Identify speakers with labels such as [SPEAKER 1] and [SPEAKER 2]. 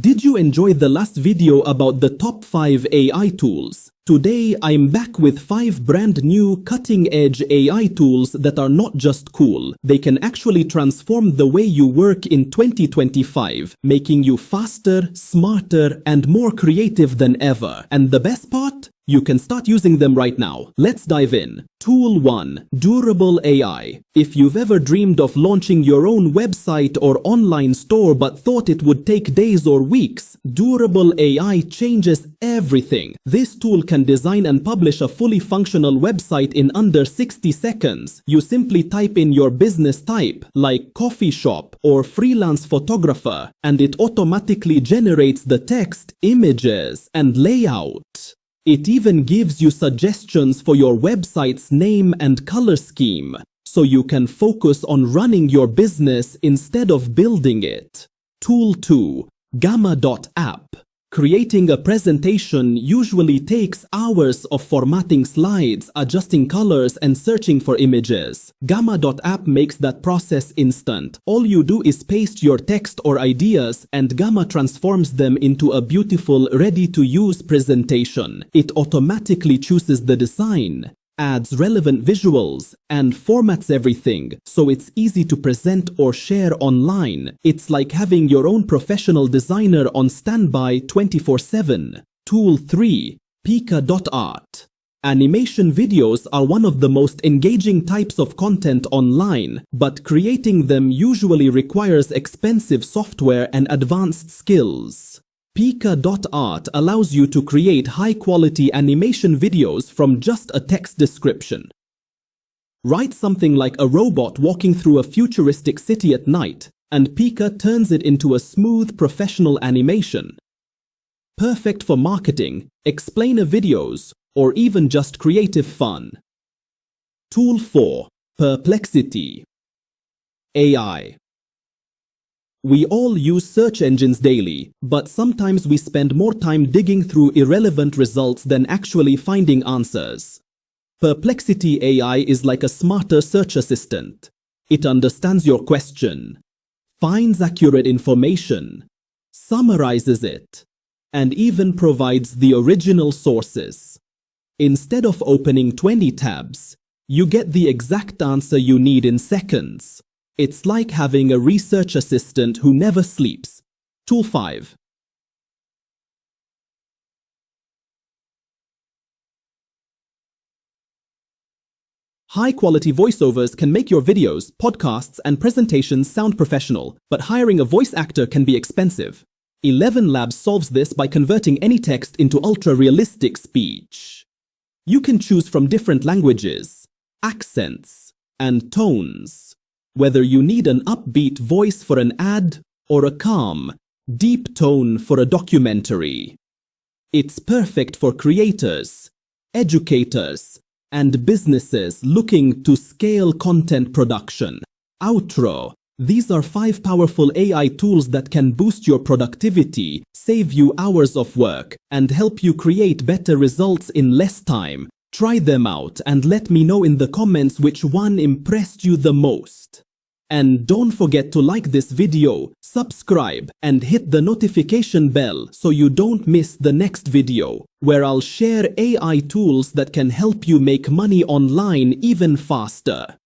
[SPEAKER 1] Did you enjoy the last video about the top 5 AI tools? Today I'm back with 5 brand new cutting-edge AI tools that are not just cool. They can actually transform the way you work in 2025, making you faster, smarter, and more creative than ever. And the best part? You can start using them right now. Let's dive in. Tool 1. Durable AI. If you've ever dreamed of launching your own website or online store but thought it would take days or weeks, Durable AI changes everything. This tool can design and publish a fully functional website in under 60 seconds. You simply type in your business type, like coffee shop or freelance photographer, and it automatically generates the text, images, and layout. It even gives you suggestions for your website's name and color scheme, so you can focus on running your business instead of building it. Tool 2. Gamma.app. Creating a presentation usually takes hours of formatting slides, adjusting colors, and searching for images. Gamma.app makes that process instant. All you do is paste your text or ideas, and Gamma transforms them into a beautiful, ready-to-use presentation. It automatically chooses the design, adds relevant visuals, and formats everything, so it's easy to present or share online. It's like having your own professional designer on standby 24/7. Tool 3. Pika.art. Animation videos are one of the most engaging types of content online, but creating them usually requires expensive software and advanced skills. Pika.art allows you to create high-quality animation videos from just a text description. Write something like a robot walking through a futuristic city at night, and Pika turns it into a smooth, professional animation. Perfect for marketing, explainer videos, or even just creative fun. Tool 4. Perplexity. AI. We all use search engines daily, but sometimes we spend more time digging through irrelevant results than actually finding answers. Perplexity AI is like a smarter search assistant. It understands your question, finds accurate information, summarizes it, and even provides the original sources. Instead of opening 20 tabs, you get the exact answer you need in seconds. It's like having a research assistant who never sleeps. Tool 5. High-quality voiceovers can make your videos, podcasts, and presentations sound professional, but hiring a voice actor can be expensive. 11 Labs solves this by converting any text into ultra-realistic speech. You can choose from different languages, accents, and tones, whether you need an upbeat voice for an ad or a calm, deep tone for a documentary. It's perfect for creators, educators, and businesses looking to scale content production. Outro. These are 5 powerful AI tools that can boost your productivity, save you hours of work, and help you create better results in less time. Try them out and let me know in the comments which one impressed you the most. And don't forget to like this video, subscribe, and hit the notification bell so you don't miss the next video, where I'll share AI tools that can help you make money online even faster.